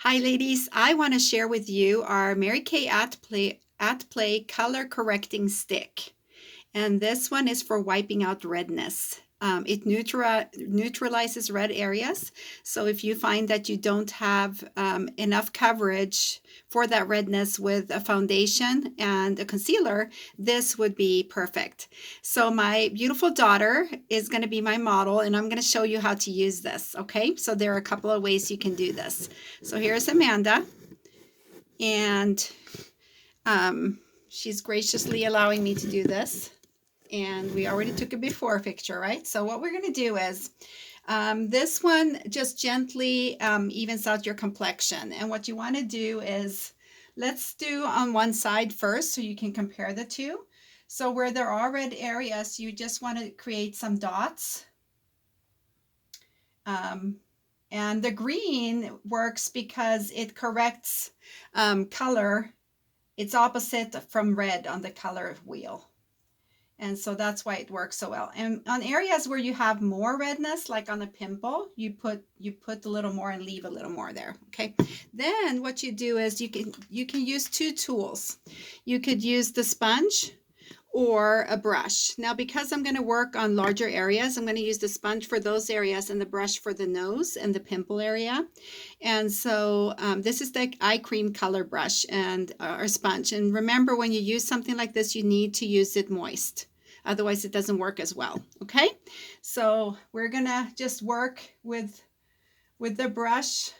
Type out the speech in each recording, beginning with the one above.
Hi, ladies. I want to share with you our Mary Kay at Play color correcting stick. And this one is for wiping out redness. It neutralizes red areas. So if you find that you don't have enough coverage for that redness with a foundation and a concealer, this would be perfect. So my beautiful daughter is going to be my model, and I'm going to show you how to use this. Okay, so there are a couple of ways you can do this. So here's Amanda, and she's graciously allowing me to do this. And we already took a before picture, right? So what we're going to do is this one just gently evens out your complexion. And what you want to do is, let's do on one side first so you can compare the two. So where there are red areas, you just want to create some dots. And the green works because it corrects color. It's opposite from red on the color wheel. And so that's why it works so well. And on areas where you have more redness, like on a pimple, you put a little more and leave a little more there. Okay. Then what you do is you can use two tools. You could use the sponge or a brush. Now, because I'm going to work on larger areas, I'm going to use the sponge for those areas and the brush for the nose and the pimple area. And so this is the eye cream color brush and or sponge. And remember, when you use something like this, you need to use it moist. Otherwise, it doesn't work as well. Okay, so we're going to just work with the brush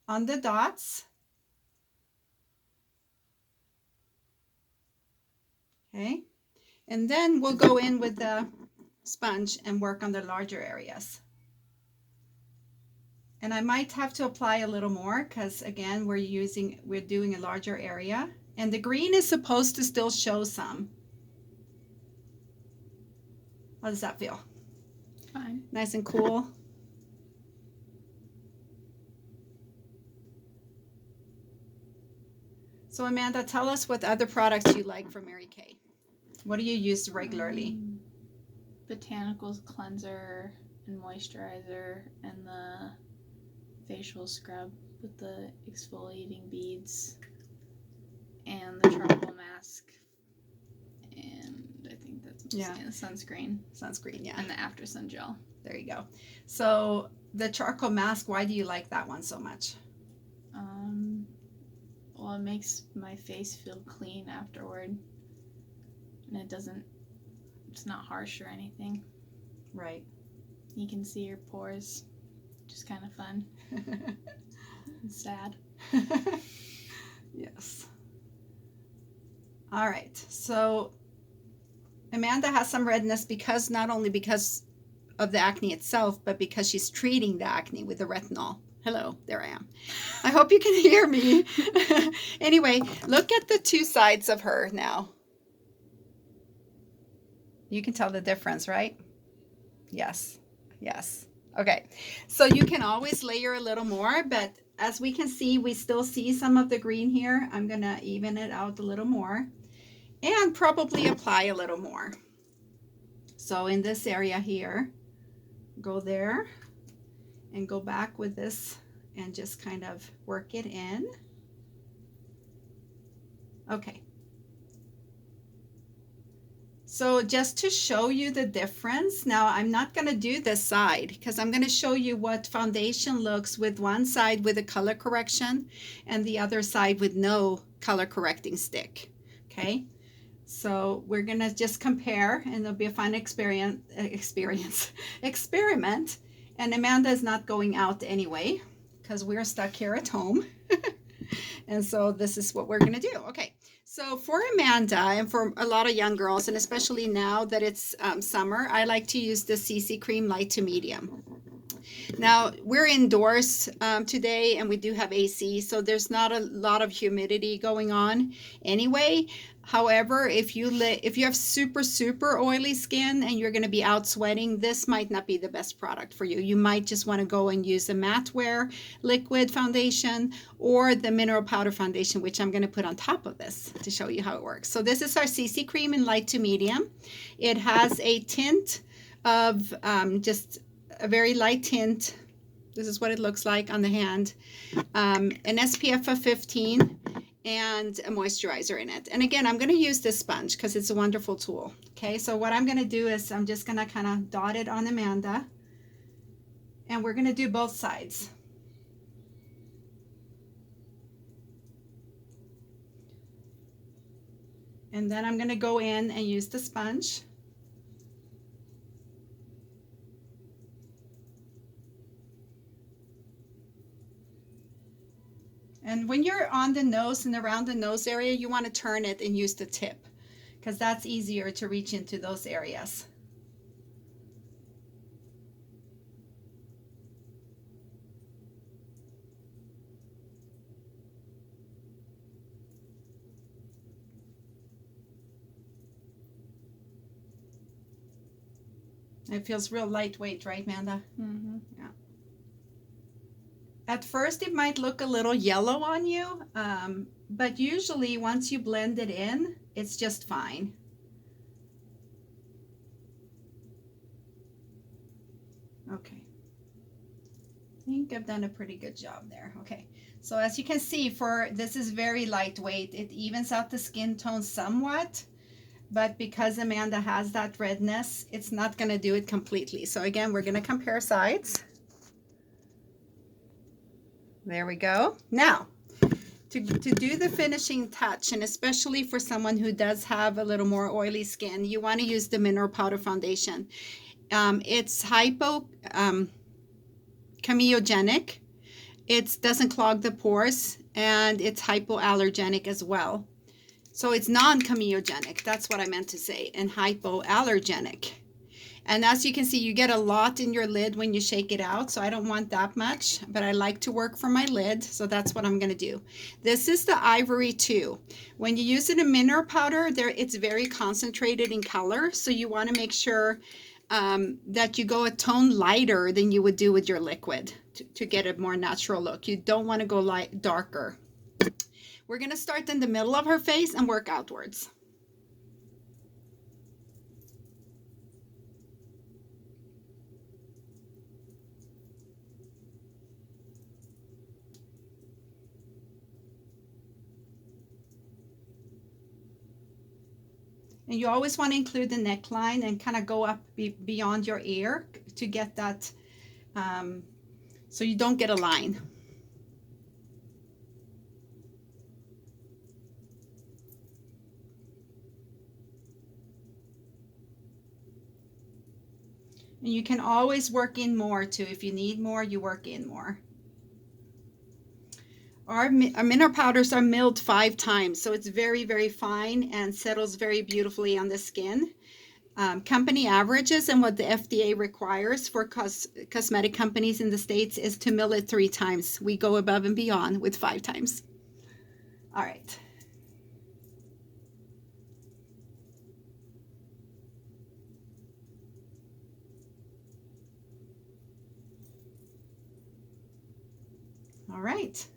on the dots. Okay. And then we'll go in with the sponge and work on the larger areas. And I might have to apply a little more because again, we're doing a larger area. And the green is supposed to still show some. How does that feel? Fine. Nice and cool. So Amanda, tell us what other products you like from Mary Kay. What do you use regularly? Botanicals cleanser and moisturizer, and the facial scrub with the exfoliating beads, and the charcoal mask, and I think that's the sunscreen. Sunscreen, yeah. And the after sun gel. There you go. So the charcoal mask, why do you like that one so much? Well, it makes my face feel clean afterward. And it's not harsh or anything. Right. You can see your pores, which is kind of fun. It's sad. Yes. All right. So Amanda has some redness not only because of the acne itself, but because she's treating the acne with the retinol. Hello, there I am. I hope you can hear me. Anyway, look at the two sides of her now. You can tell the difference, right? Yes. Yes. Okay. So you can always layer a little more, but as we can see, we still see some of the green here. I'm going to even it out a little more and probably apply a little more. So in this area here, go there and go back with this and just kind of work it in. Okay. So just to show you the difference, now I'm not going to do this side because I'm going to show you what foundation looks with one side with a color correction and the other side with no color correcting stick. Okay. So we're going to just compare, and it'll be a fun experiment. And Amanda is not going out anyway because we're stuck here at home. And so this is what we're going to do. Okay. So for Amanda and for a lot of young girls, and especially now that it's summer, I like to use the CC Cream Light to Medium. Now, we're indoors today, and we do have AC, so there's not a lot of humidity going on anyway. However, if you have super oily skin and you're going to be out sweating, this might not be the best product for you. You might just want to go and use a matte wear liquid foundation or the mineral powder foundation, which I'm going to put on top of this to show you how it works. So this is our CC Cream in Light to Medium. It has a tint of just a very light tint This is what it looks like on the hand. An SPF of 15 and a moisturizer in it. And again, I'm going to use this sponge because it's a wonderful tool. Okay, so what I'm going to do is I'm just going to kind of dot it on Amanda. And we're going to do both sides. And then I'm going to go in and use the sponge. And when you're on the nose and around the nose area, you want to turn it and use the tip because that's easier to reach into those areas. It feels real lightweight, right, Amanda? Mm-hmm. Yeah. At first, it might look a little yellow on you, but usually once you blend it in, it's just fine. Okay. I think I've done a pretty good job there. Okay. So as you can see, this is very lightweight. It evens out the skin tone somewhat, but because Amanda has that redness, it's not going to do it completely. So again, we're going to compare sides. There we go. Now, to do the finishing touch, and especially for someone who does have a little more oily skin, you want to use the Mineral Powder Foundation. It's hypocomedogenic. It doesn't clog the pores, and it's hypoallergenic as well. So it's non-comedogenic. That's what I meant to say, and hypoallergenic. And as you can see, you get a lot in your lid when you shake it out. So I don't want that much, but I like to work for my lid. So that's what I'm going to do. This is the Ivory 2. When you use it in mineral powder, it's very concentrated in color. So you want to make sure that you go a tone lighter than you would do with your liquid to get a more natural look. You don't want to go darker. We're going to start in the middle of her face and work outwards. And you always want to include the neckline and kind of go up beyond your ear to get that, so you don't get a line. And you can always work in more too. If you need more, you work in more. Our mineral powders are milled 5 times, so it's very, very fine and settles very beautifully on the skin. Company averages and what the FDA requires for cosmetic companies in the States is to mill it 3 times. We go above and beyond with 5 times. All right. All right.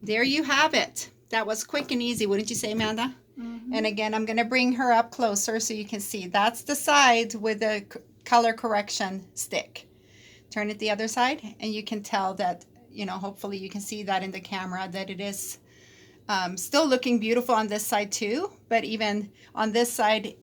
There you have it. That was quick and easy, wouldn't you say, Amanda? Mm-hmm. And again, I'm going to bring her up closer so you can see. That's the side with the color correction stick. Turn it the other side, and you can tell that, hopefully you can see that in the camera, that it is still looking beautiful on this side too. But even on this side,